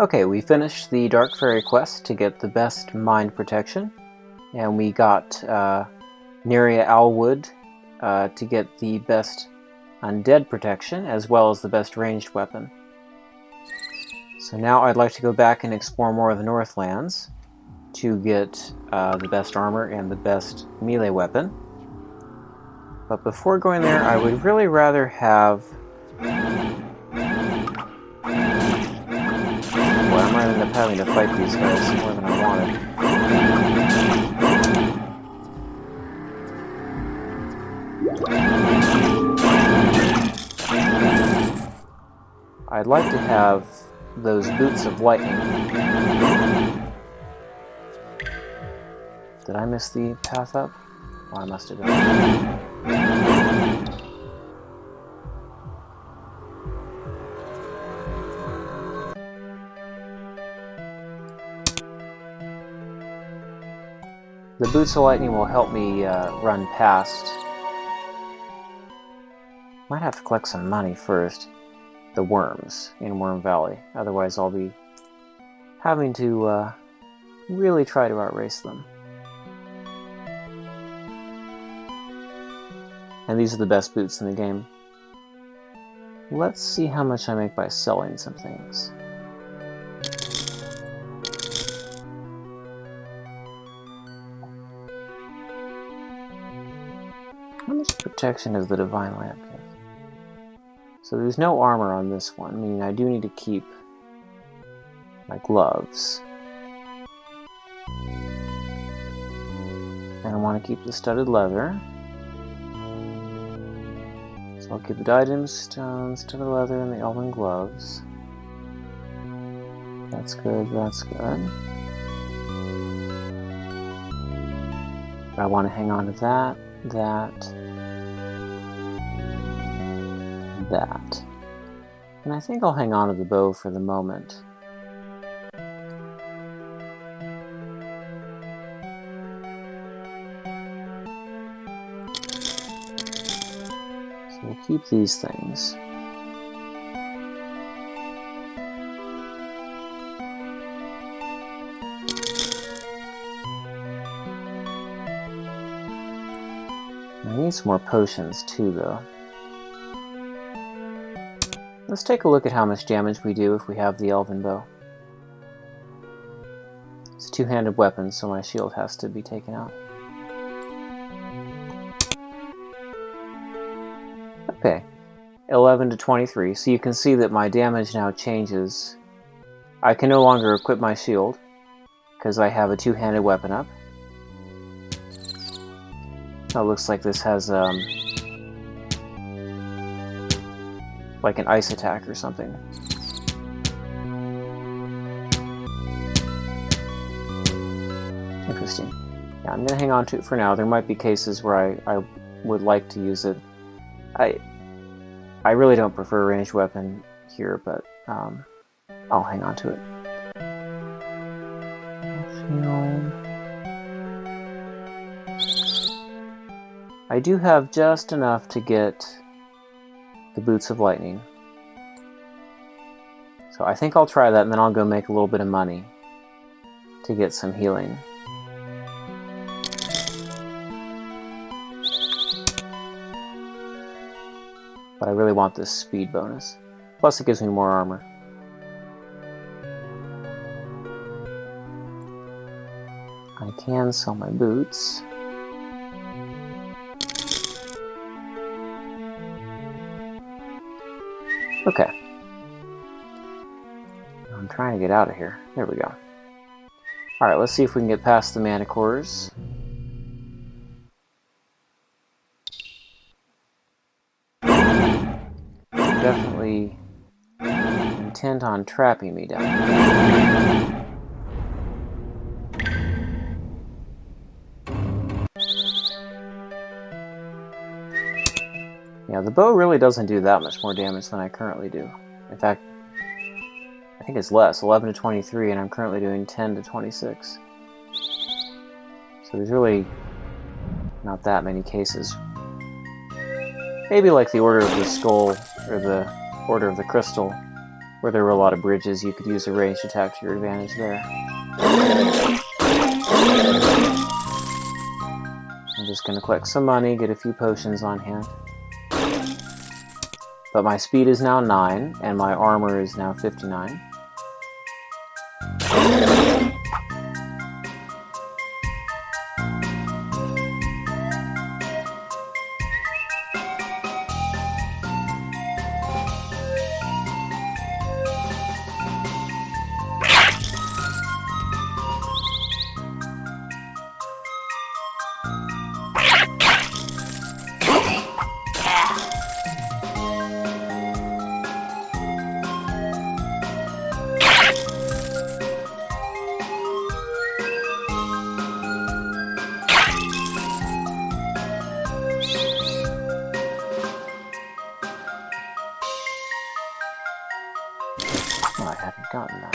Okay, we finished the Dark Fairy quest to get the best mind protection, and we got Neria Owlwood to get the best undead protection, as well as the best ranged weapon. So now I'd like to go back and explore more of the Northlands to get the best armor and the best melee weapon. But before going there, I would really rather have... Boy, I might end up having to fight these guys more than I wanted. I'd like to have those boots of lightning. Did I miss the path up? Oh, I must have done. The boots of lightning will help me run past. Might have to collect some money first. The wyrms in Wyrm Valley. Otherwise I'll be having to really try to outrace them. And these are the best boots in the game. Let's see how much I make by selling some things. How much protection does the Divine Lamp give? So there's no armor on this one, meaning I do need to keep my gloves. And I want to keep the studded leather. So I'll keep the diadem, stone, studded leather, and the elven gloves. That's good, that's good. But I want to hang on to that, that, that. And I think I'll hang on to the bow for the moment. So we'll keep these things. I need some more potions too, though. Let's take a look at how much damage we do if we have the elven bow. It's a two-handed weapon, so my shield has to be taken out. Okay, 11 to 23, so you can see that my damage now changes. I can no longer equip my shield, because I have a two-handed weapon up. Oh, it looks like this has, like an ice attack or something. Interesting. Yeah, I'm gonna hang on to it for now. There might be cases where I would like to use it. I really don't prefer a ranged weapon here, but I'll hang on to it. I do have just enough to get the boots of lightning. So I think I'll try that, and then I'll go make a little bit of money to get some healing. But I really want this speed bonus. Plus it gives me more armor. I can sell my boots. Okay. I'm trying to get out of here. There we go. Alright, let's see if we can get past the manticores. Definitely intent on trapping me down here. Yeah, the bow really doesn't do that much more damage than I currently do. In fact, I think it's less, 11 to 23, and I'm currently doing 10 to 26. So there's really not that many cases. Maybe like the Order of the Skull, or the Order of the Crystal, where there were a lot of bridges, you could use a ranged attack to your advantage there. I'm just going to collect some money, get a few potions on hand. But my speed is now 9, and my armor is now 59. Oh, I hadn't gotten that.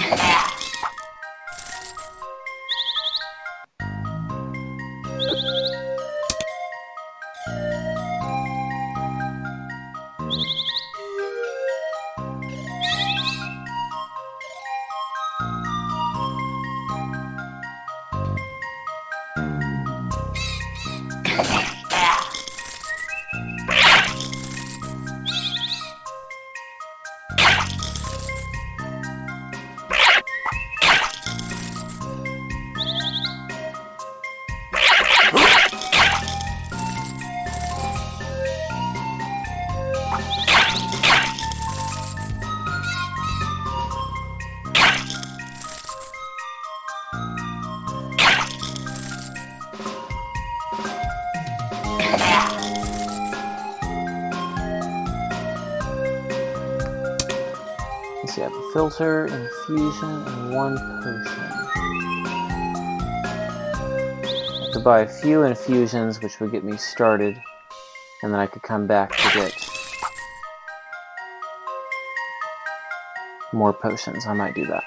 Let's see, I have a filter, infusion, and 1 potion. I could buy a few infusions, which would get me started, and then I could come back to get more potions. I might do that.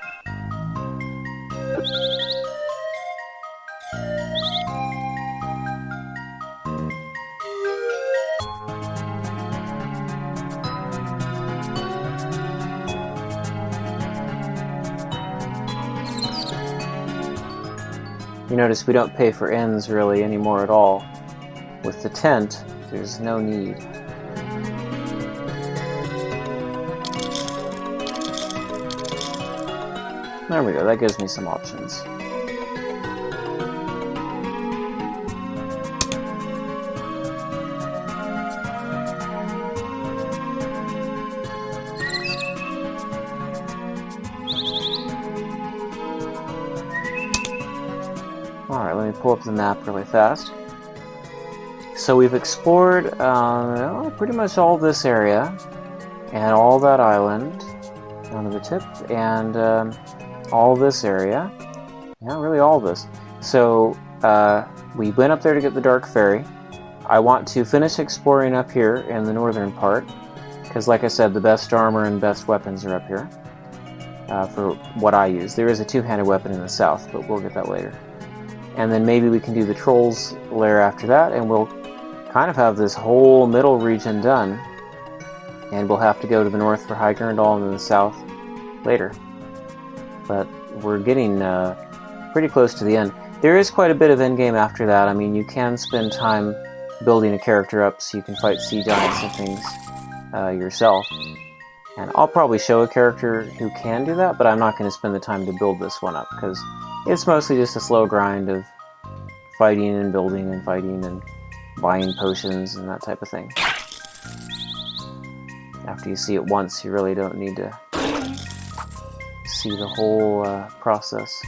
You notice we don't pay for inns really anymore at all. With the tent, there's no need. There we go, that gives me some options. Alright, let me pull up the map really fast. So we've explored pretty much all this area, and all that island, down to the tip, and all this area. Yeah, really all this. So we went up there to get the Dark Fairy. I want to finish exploring up here in the northern part, because like I said, the best armor and best weapons are up here, for what I use. There is a two-handed weapon in the south, but we'll get that later. And then maybe we can do the Trolls lair after that, and we'll kind of have this whole middle region done. And we'll have to go to the north for High Garendall and then the south later. But we're getting pretty close to the end. There is quite a bit of endgame after that. I mean, you can spend time building a character up so you can fight sea giants and things yourself. And I'll probably show a character who can do that, but I'm not going to spend the time to build this one up, because it's mostly just a slow grind of fighting and building and fighting and buying potions and that type of thing. After you see it once, you really don't need to see the whole process.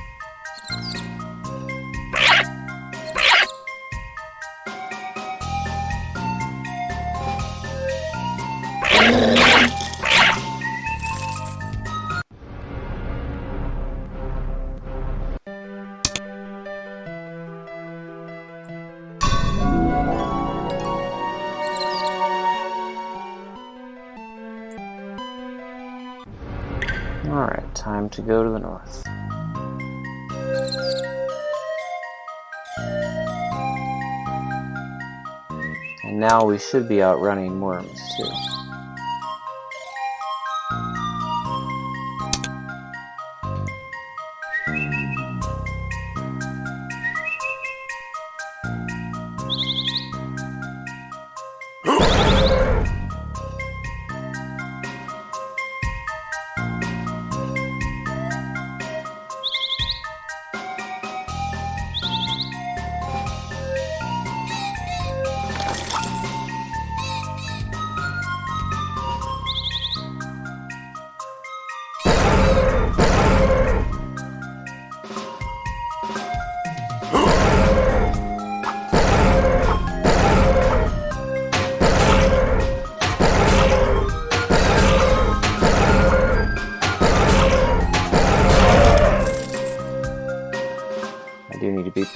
Alright, time to go to the north. And now we should be outrunning worms too.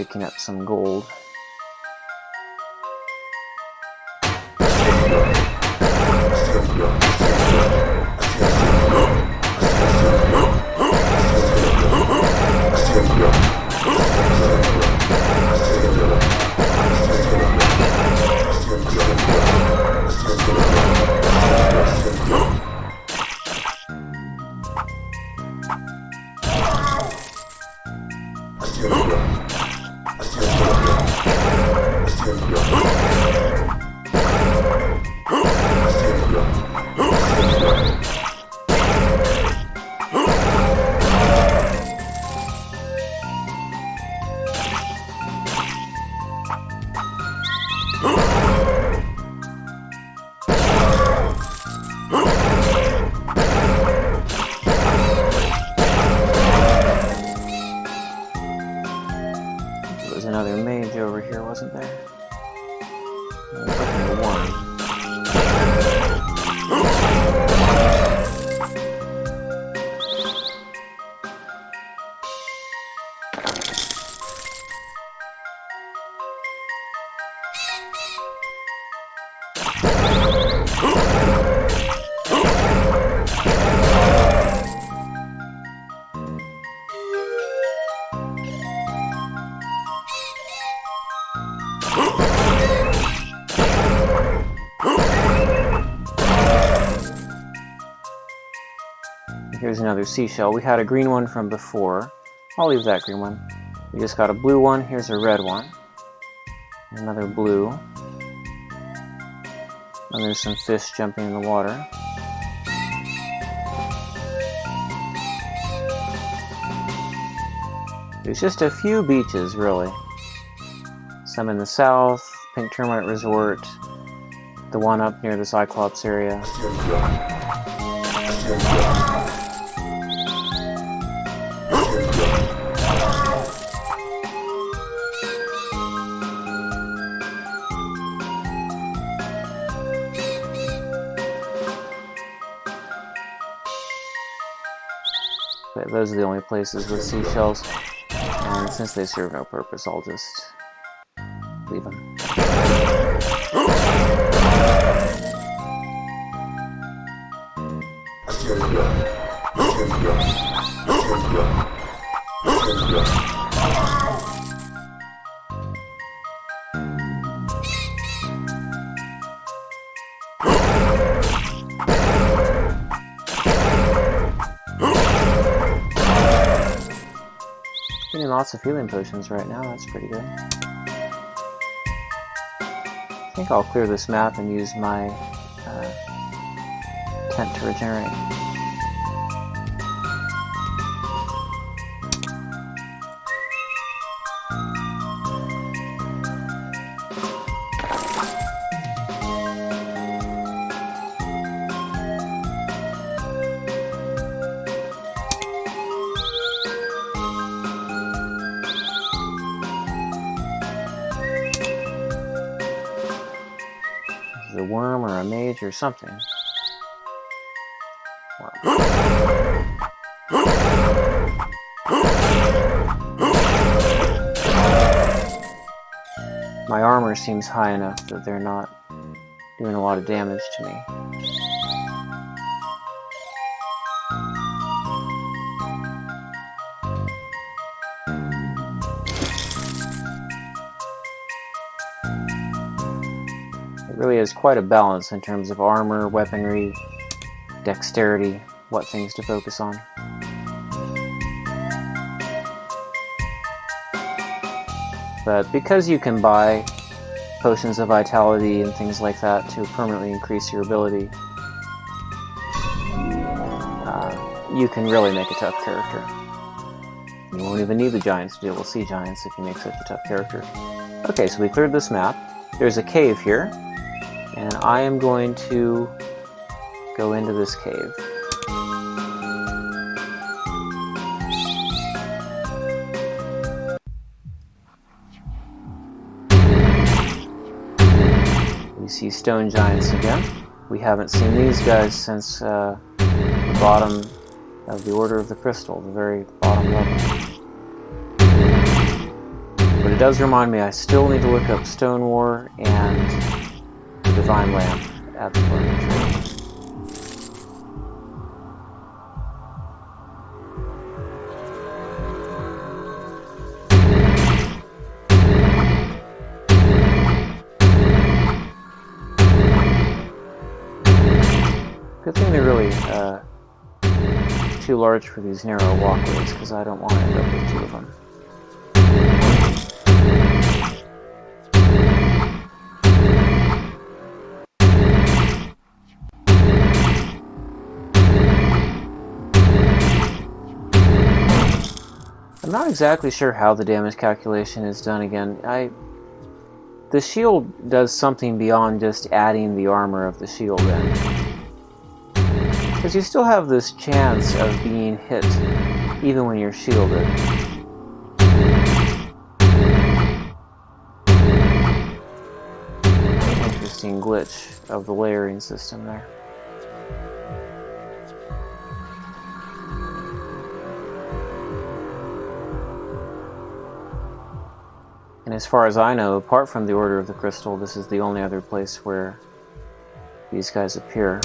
picking up some gold. Another mage over here, wasn't there? Here's another seashell. We had a green one from before. I'll leave that green one. We just got a blue one. Here's a red one. Another blue. And there's some fish jumping in the water. There's just a few beaches, really. Some in the south, Pink Termite Resort, the one up near the Cyclops area. But those are the only places with seashells, and since they serve no purpose, I'll just leave them. Getting lots of healing potions right now, that's pretty good. I think I'll clear this map and use my tent to regenerate. A worm or a mage or something. My armor seems high enough that they're not doing a lot of damage to me. It really is quite a balance in terms of armor, weaponry, dexterity, what things to focus on. But because you can buy potions of vitality and things like that to permanently increase your ability, you can really make a tough character. You won't even need the giants to deal with sea giants if you make such a tough character. Okay, so we cleared this map. There's a cave here. And I am going to go into this cave. We see stone giants again. We haven't seen these guys since the bottom of the Order of the Crystal, the very bottom level. But it does remind me I still need to look up Stone War and Divine Lamp at the learning tree. Good thing they're really too large for these narrow walkways, because I don't want to end up with two of them. I'm not exactly sure how the damage calculation is done again. The shield does something beyond just adding the armor of the shield in. Because you still have this chance of being hit even when you're shielded. Interesting glitch of the layering system there. And as far as I know, apart from the Order of the Crystal, this is the only other place where these guys appear.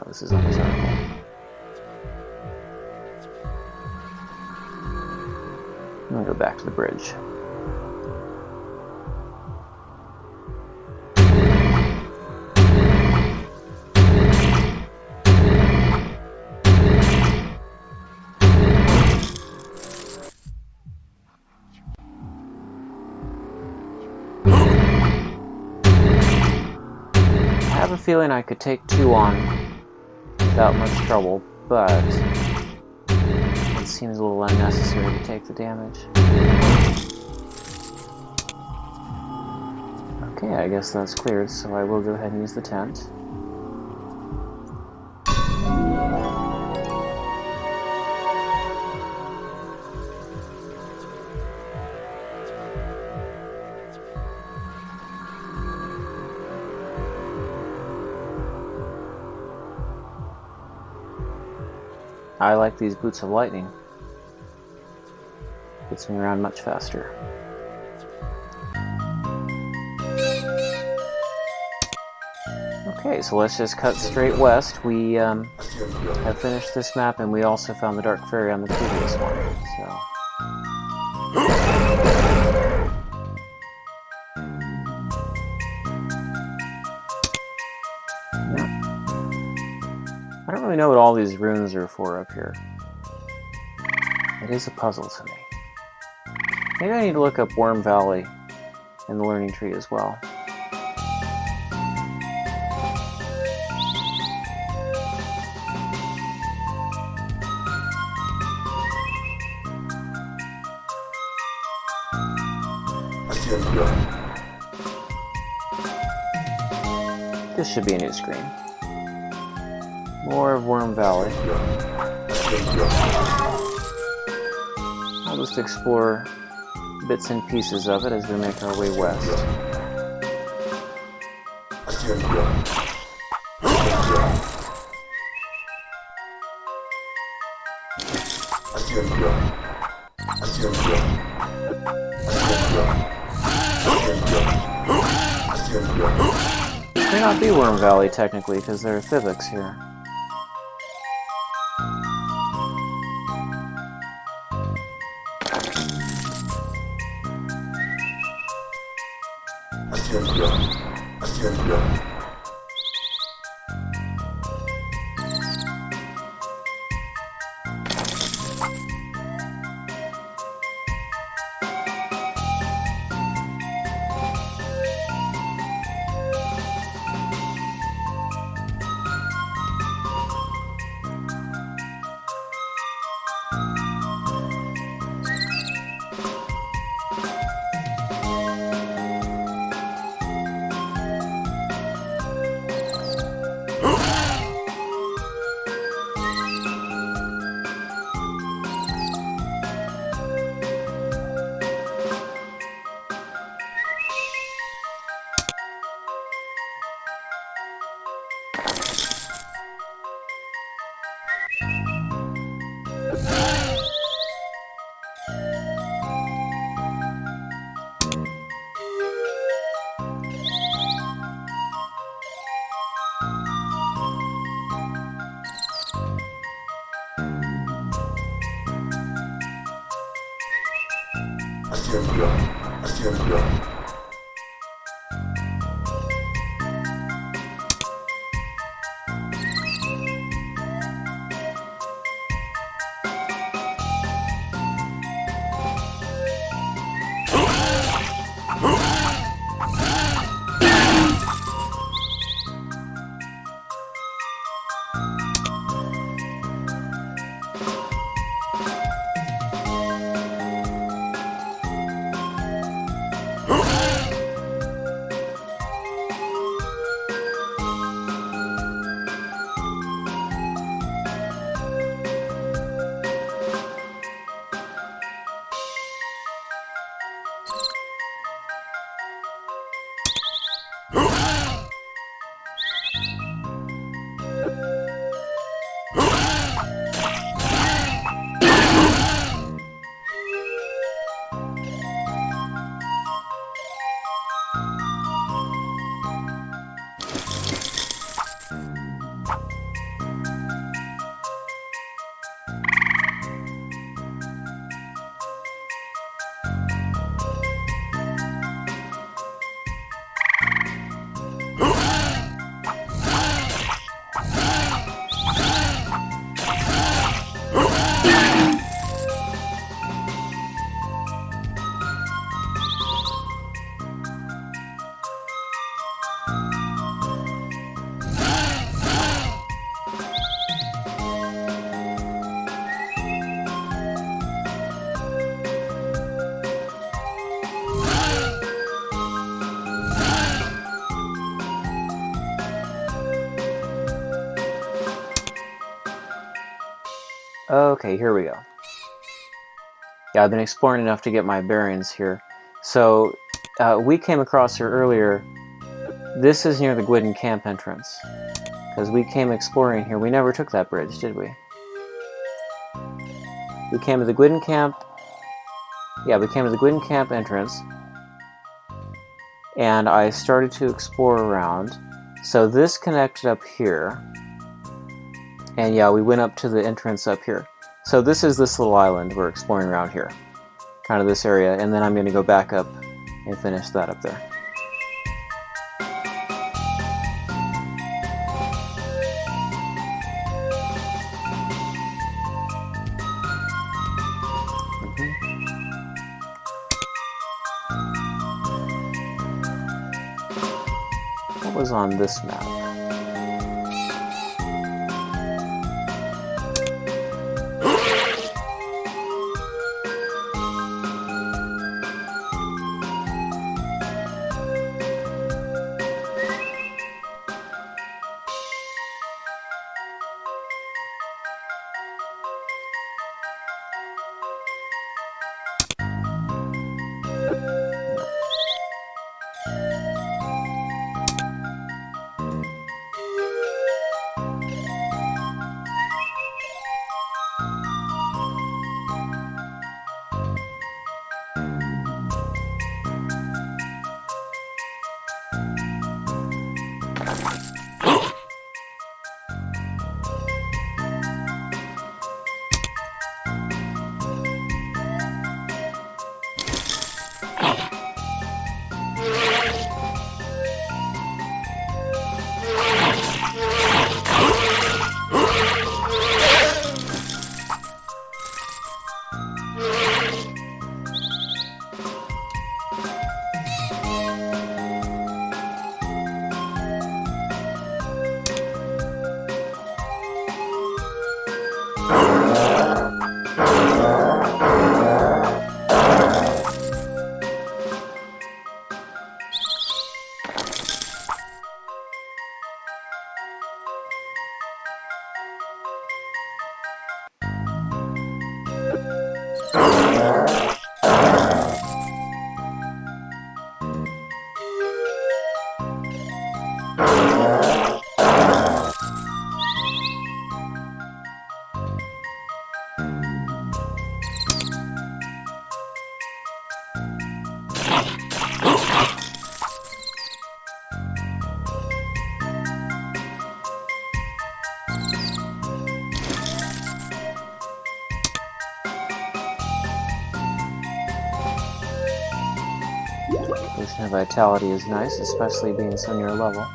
This is undesirable. I'm going to go back to the bridge. I have a feeling I could take two on without much trouble, but it seems a little unnecessary to take the damage. Okay, I guess that's cleared, so I will go ahead and use the tent. I like these boots of lightning. Gets me around much faster. Okay, so let's just cut straight west. We have finished this map, and we also found the Dark Fairy on the previous one. So. I don't really know what all these runes are for up here. It is a puzzle to me. Maybe I need to look up Wyrm Valley in the learning tree as well. This should be a new screen. More of Wyrm Valley. I'll just explore bits and pieces of it as we make our way west. This may not be Wyrm Valley technically, because there are thivics here. Okay, here we go. Yeah, I've been exploring enough to get my bearings here. So, we came across here earlier. This is near the Gwydden Camp entrance. Because we came exploring here. We never took that bridge, did we? We came to the Gwydden Camp. Yeah, we came to the Gwydden Camp entrance. And I started to explore around. So this connected up here. And yeah, we went up to the entrance up here. So this is this little island we're exploring around here. Kind of this area, and then I'm going to go back up and finish that up there. What was on this map? Potion of Vitality is nice, especially being so near level.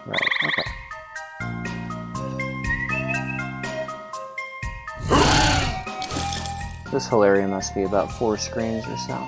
Right, okay. This whole area must be about 4 screens or so.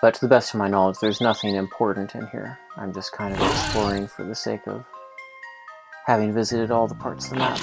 But to the best of my knowledge, there's nothing important in here. I'm just kind of exploring for the sake of having visited all the parts of the map.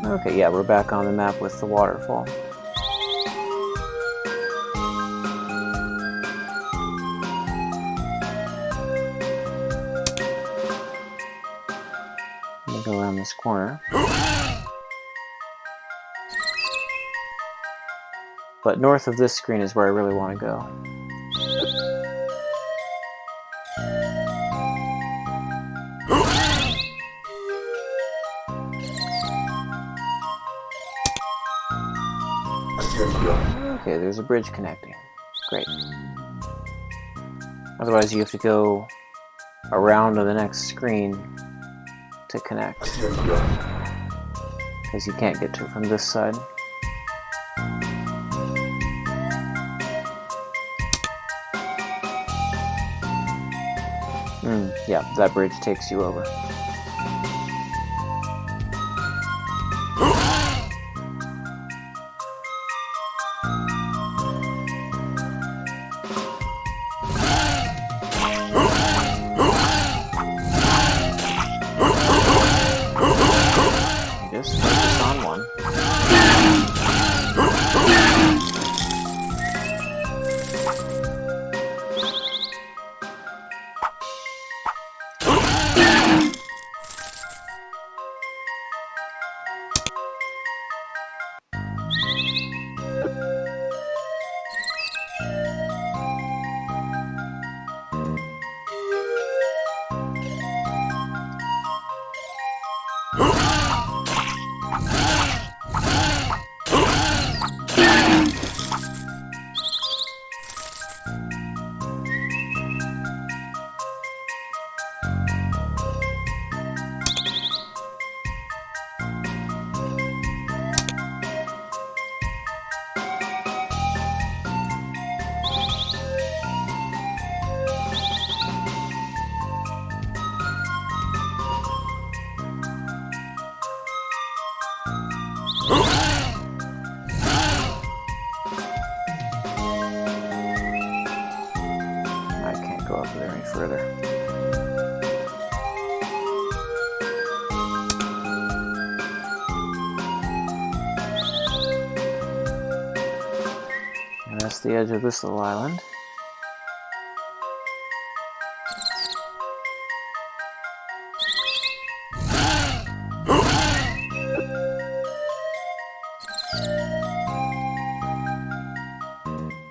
Okay, yeah, we're back on the map with the waterfall. Let me go around this corner. But north of this screen is where I really want to go. Okay, there's a bridge connecting. Great. Otherwise you have to go around to the next screen to connect. Because you can't get to it from this side. Yeah, that bridge takes you over. Just focus on one. That's the edge of this little island.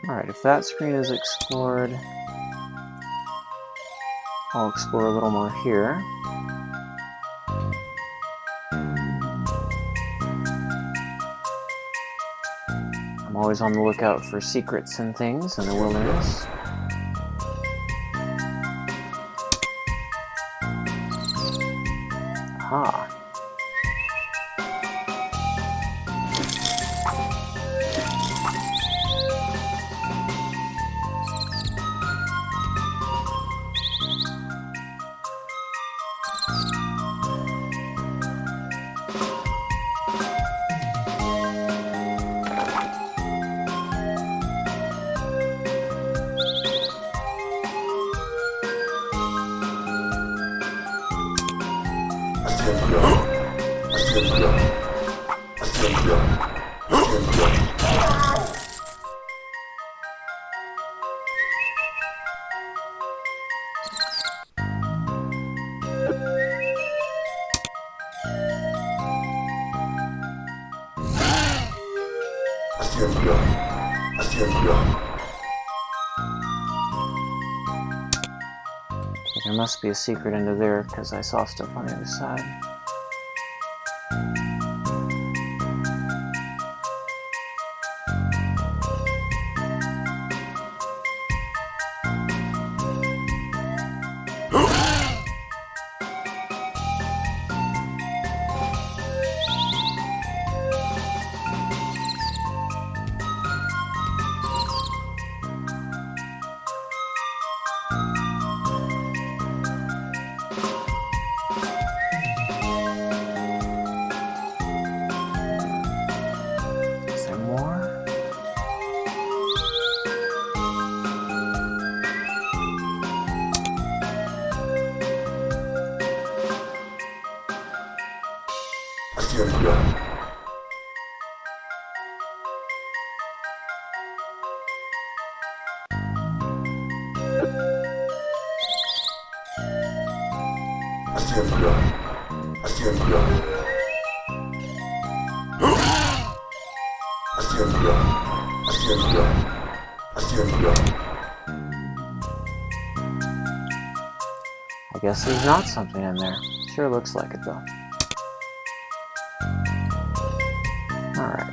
Alright, if that screen is explored, I'll explore a little more here. I'm always on the lookout for secrets and things in the wilderness. Aha. There must be a secret into there because I saw stuff on the other side. I guess there's not something in there. Sure looks like it though. Alright.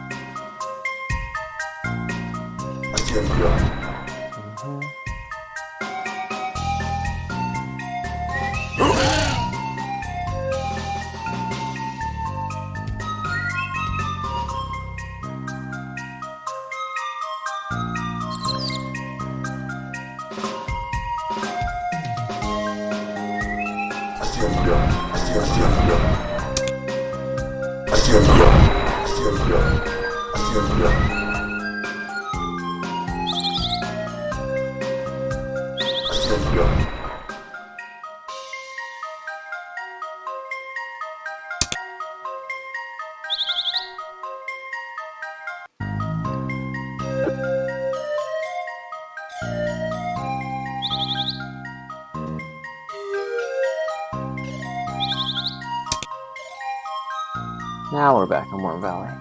Now we're back in Wyrm Valley.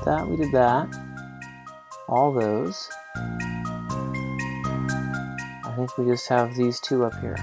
So we did that. All those. I think we just have these two up here.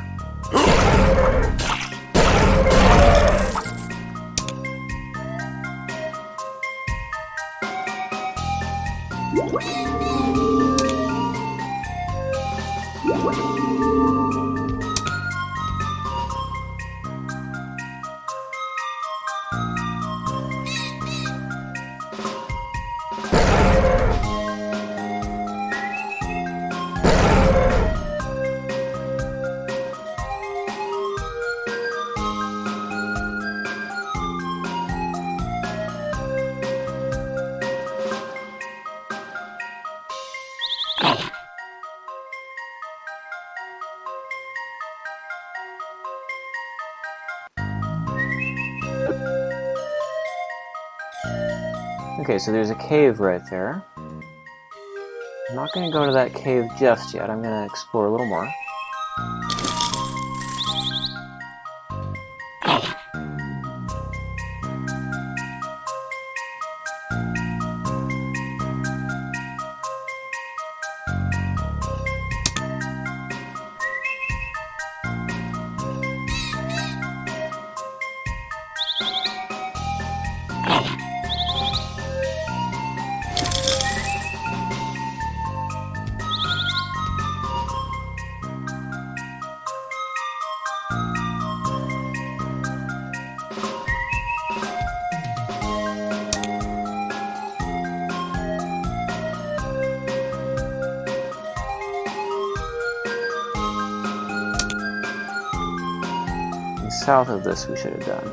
Okay, so there's a cave right there. I'm not going to go to that cave just yet. I'm going to explore a little more. South of this we should have done.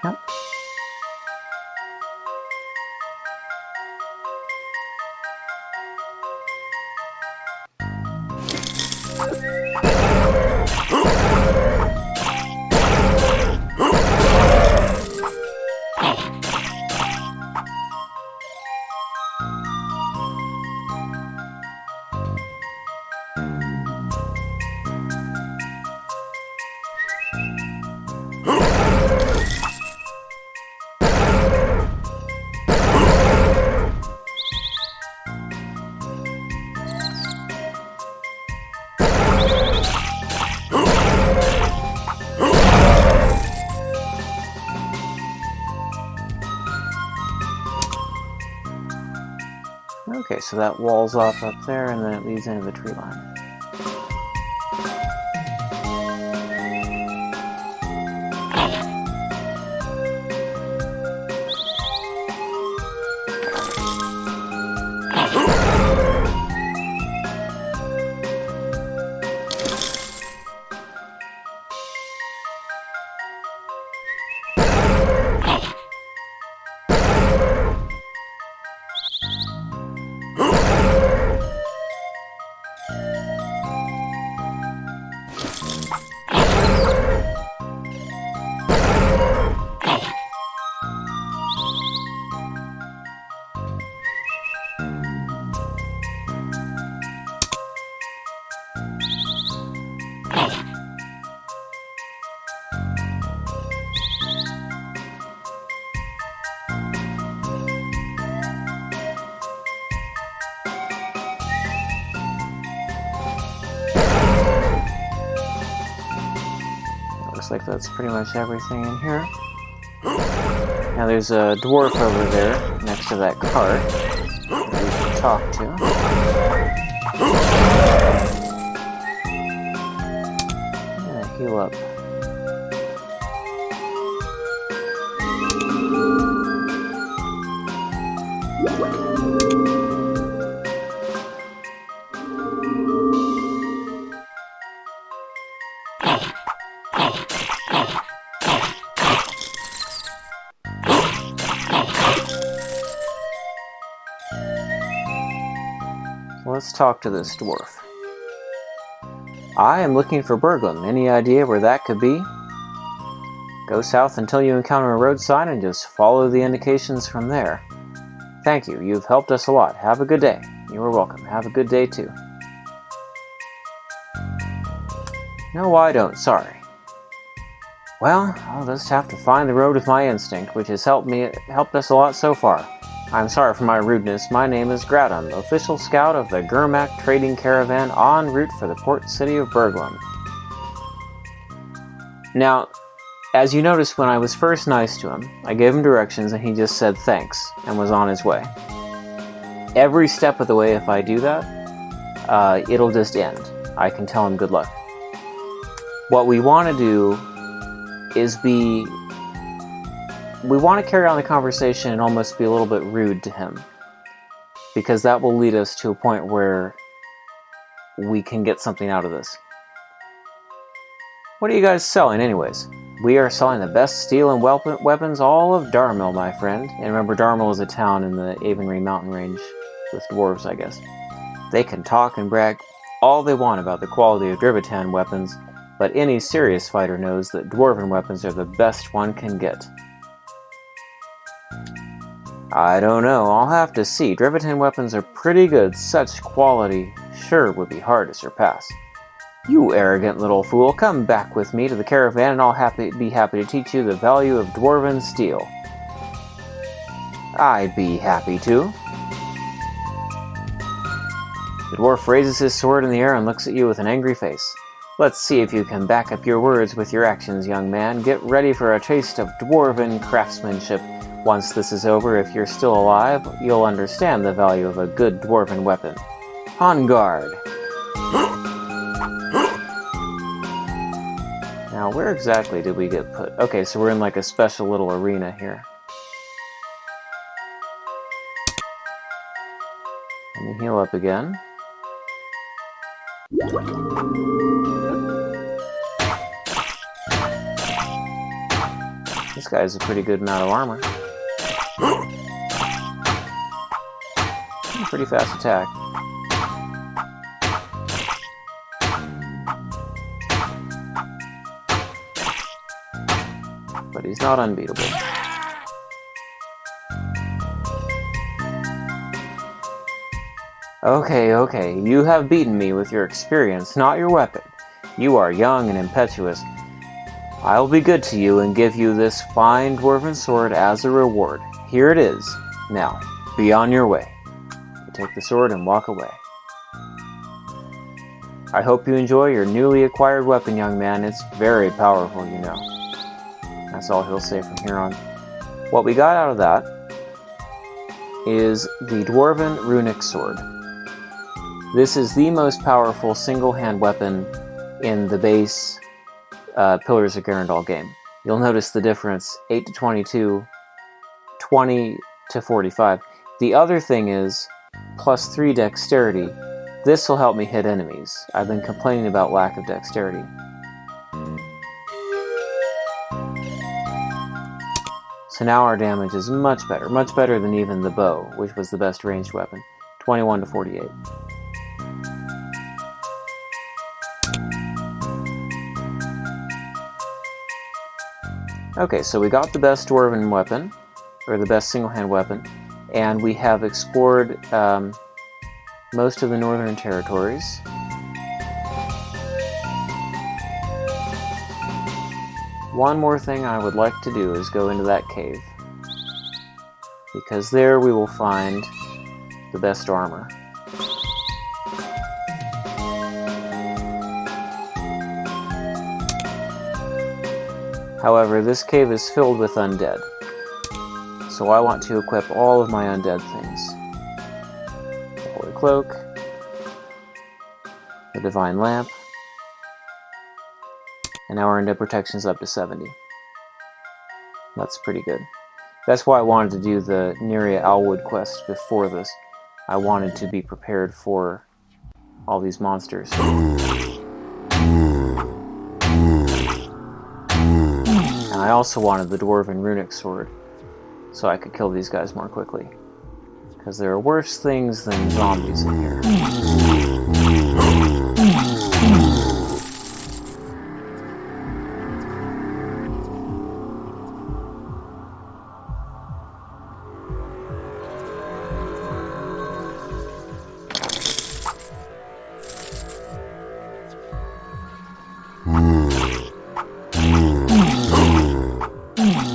Yep. Okay, so that wall's off up there, and then it leads into the tree line. Looks like that's pretty much everything in here. Now there's a dwarf over there next to that cart that we should talk to. I'm gonna heal up. Let's talk to this dwarf. I am looking for Berglund. Any idea where that could be? Go south until you encounter a road sign and just follow the indications from there. Thank you. You've helped us a lot. Have a good day. You are welcome. Have a good day too. No, I don't. Sorry. Well, I'll just have to find the road with my instinct, which has helped us a lot so far. I'm sorry for my rudeness. My name is Gradum, official scout of the Gurmak trading caravan en route for the port city of Berglund. Now, as you noticed when I was first nice to him, I gave him directions and he just said thanks and was on his way. Every step of the way, if I do that, it'll just end. I can tell him good luck. What we want to do is we want to carry on the conversation and almost be a little bit rude to him, because that will lead us to a point where we can get something out of this. What are you guys selling anyways? We are selling the best steel and weapons all of Darmil, my friend. And remember, Darmil is a town in the Avonry mountain range with dwarves, I guess. They can talk and brag all they want about the quality of Drivitan weapons, but any serious fighter knows that dwarven weapons are the best one can get. I don't know, I'll have to see. Drivetin weapons are pretty good. Such quality sure would be hard to surpass. You arrogant little fool, come back with me to the caravan and I'll be happy to teach you the value of dwarven steel. I'd be happy to. The dwarf raises his sword in the air and looks at you with an angry face. Let's see if you can back up your words with your actions, young man. Get ready for a taste of dwarven craftsmanship. Once this is over, if you're still alive, you'll understand the value of a good dwarven weapon. On guard! Now, where exactly did we get put? Okay, so we're in like a special little arena here. Let me heal up again. This guy has a pretty good amount of armor. Pretty fast attack. But he's not unbeatable. Okay, you have beaten me with your experience, not your weapon. You are young and impetuous. I'll be good to you and give you this fine dwarven sword as a reward. Here it is. Now, be on your way. You take the sword and walk away. I hope you enjoy your newly acquired weapon, young man. It's very powerful, you know. That's all he'll say from here on. What we got out of that is the Dwarven Runic Sword. This is the most powerful single-hand weapon in the base Pillars of Garendall game. You'll notice the difference, 8 to 22, 20 to 45. The other thing is, plus 3 dexterity. This will help me hit enemies. I've been complaining about lack of dexterity. So now our damage is much better than even the bow, which was the best ranged weapon. 21 to 48. Okay, so we got the best dwarven weapon, or the best single-hand weapon, and we have explored most of the northern territories. One more thing I would like to do is go into that cave, because there we will find the best armor. However, this cave is filled with undead, so I want to equip all of my undead things. The Holy Cloak, the Divine Lamp, and now our undead protection is up to 70. That's pretty good. That's why I wanted to do the Neria Owlwood quest before this. I wanted to be prepared for all these monsters. And I also wanted the Dwarven Runic Sword, so I could kill these guys more quickly. Because there are worse things than zombies in here.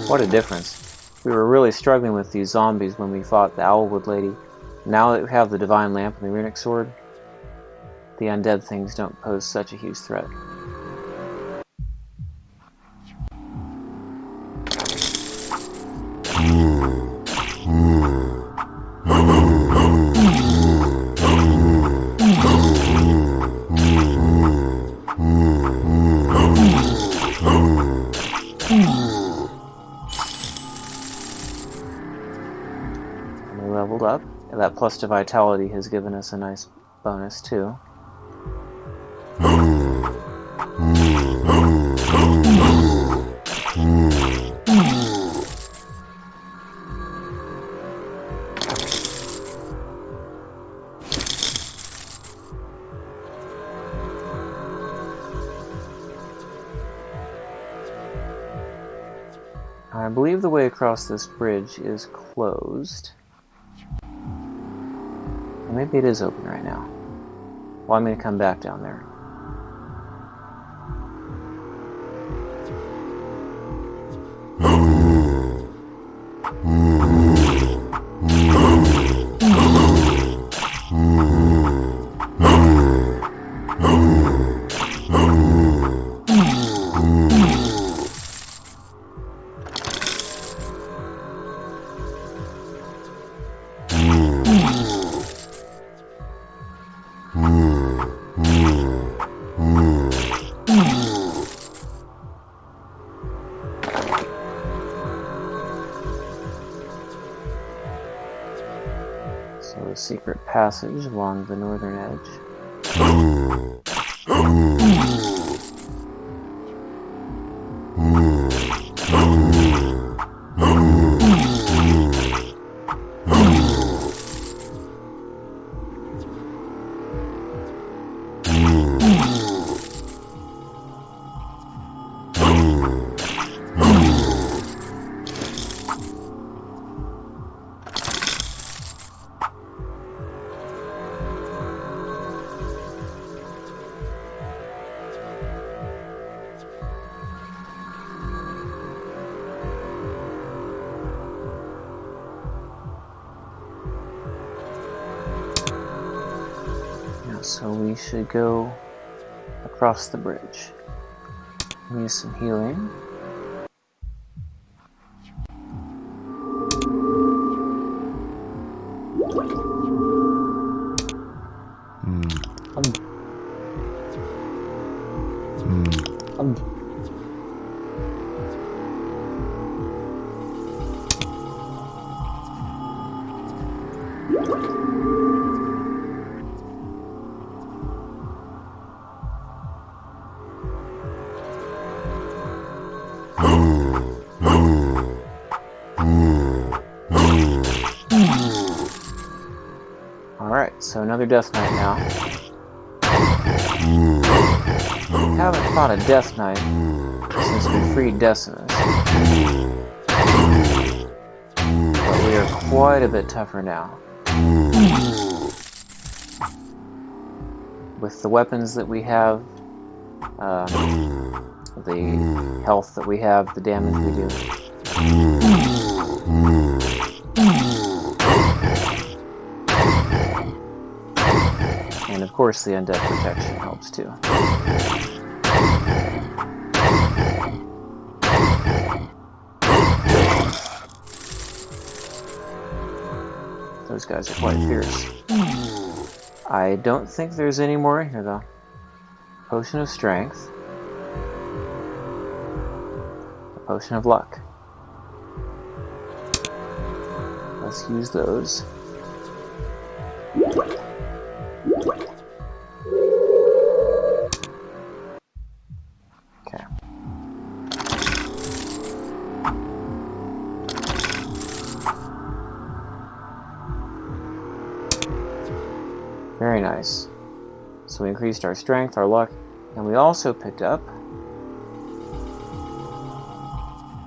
What a difference. We were really struggling with these zombies when we fought the Owlwood Lady. Now that we have the Divine Lamp and the Runic Sword, the undead things don't pose such a huge threat. Leveled up. And that plus to vitality has given us a nice bonus too. I believe the way across this bridge is closed. Or maybe it is open right now. Well, I'm going to come back down there. So a secret passage along the northern edge. So we should go across the bridge. Need some healing. Alright, so another Death Knight now. Haven't fought a Death Knight since we freed Decimus. But we are quite a bit tougher now. With the weapons that we have, the health that we have, the damage we do. And of course the undead protection helps too. Those guys are quite fierce. I don't think there's any more in here though. Potion of Strength. A Potion of Luck. Let's use those. Okay. Very nice. So we increased our strength, our luck, and we also picked up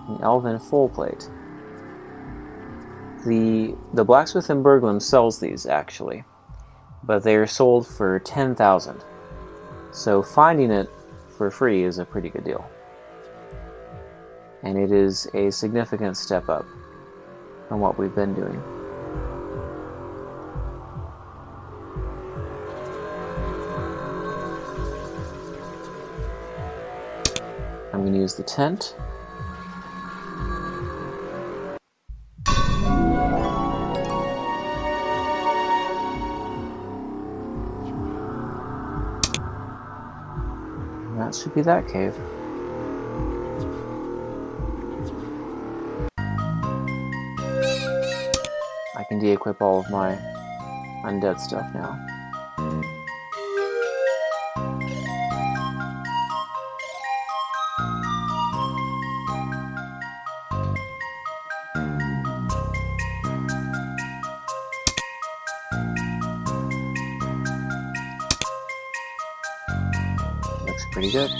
an Elven Full Plate. The blacksmith in Berglum sells these actually, but they are sold for 10,000. So finding it for free is a pretty good deal. And it is a significant step up from what we've been doing. I'm going to use the tent. And that should be that cave. I can de-equip all of my undead stuff now. Looks pretty good.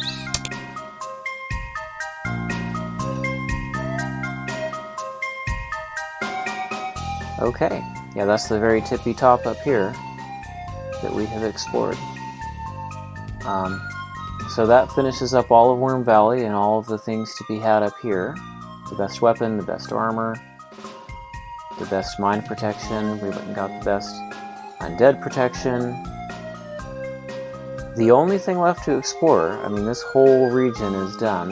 Okay, yeah, that's the very tippy top up here that we have explored. So that finishes up all of Wyrm Valley and all of the things to be had up here. The best weapon, the best armor, the best mine protection. We went and got the best undead protection. The only thing left to explore, I mean, this whole region is done.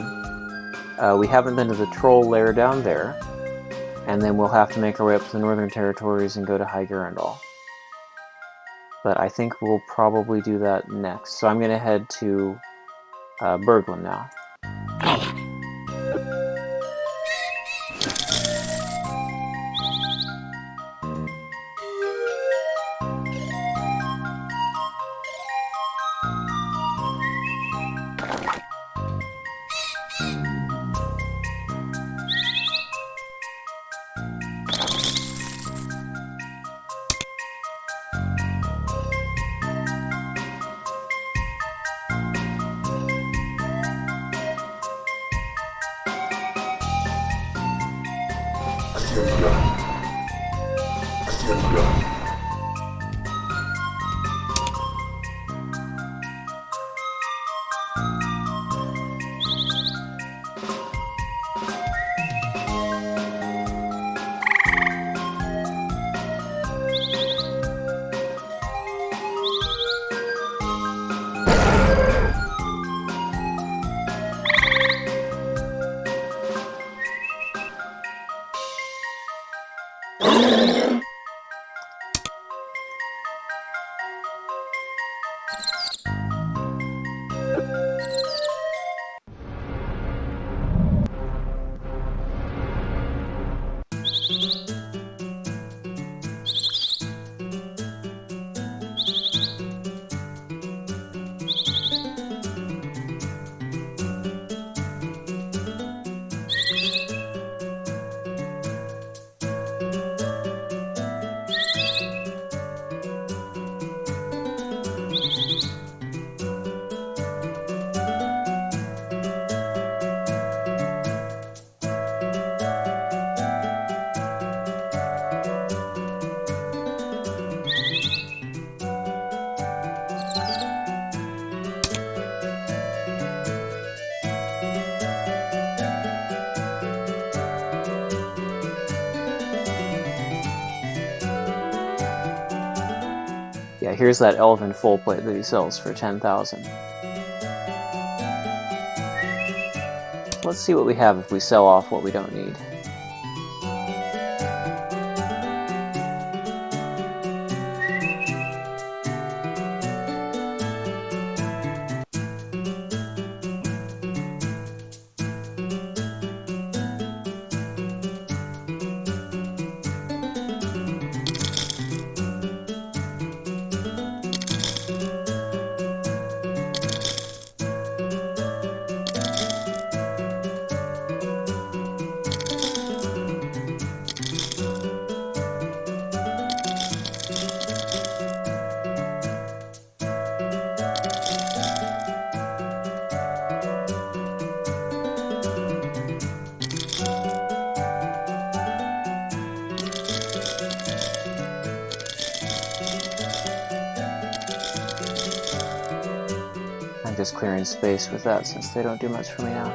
We haven't been to the troll lair down there, and then we'll have to make our way up to the Northern Territories and go to High Garendall. But I think we'll probably do that next. So I'm going to head to Berglund now. Yeah, here's that elven full plate that he sells for 10,000. Let's see what we have if we sell off what we don't need. I'm just clearing space with that since they don't do much for me now.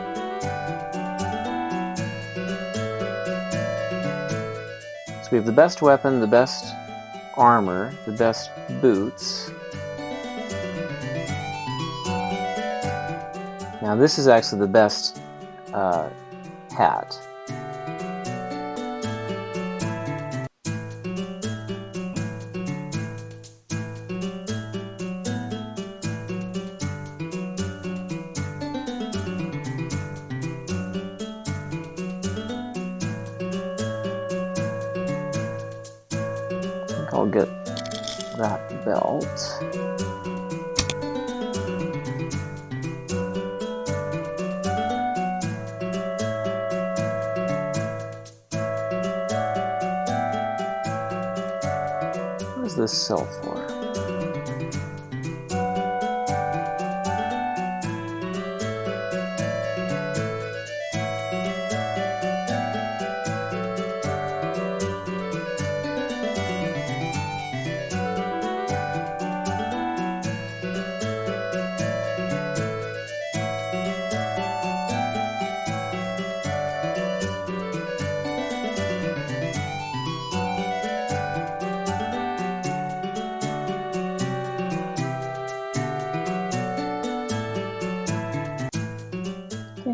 So we have the best weapon, the best armor, the best boots. Now this is actually the best hat. I'll get that belt. What does this sell for?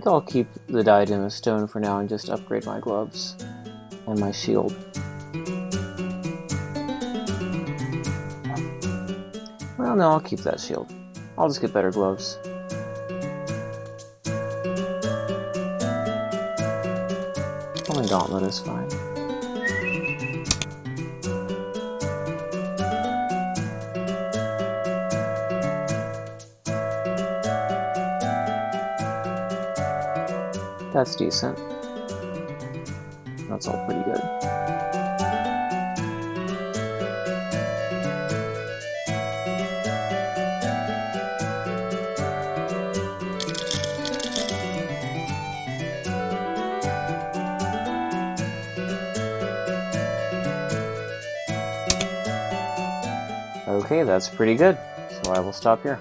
think I'll keep the diadem of stone for now and just upgrade my gloves and my shield. Well, no, I'll keep that shield. I'll just get better gloves. Only gauntlet is fine. That's decent. That's all pretty good. Okay, that's pretty good. So I will stop here.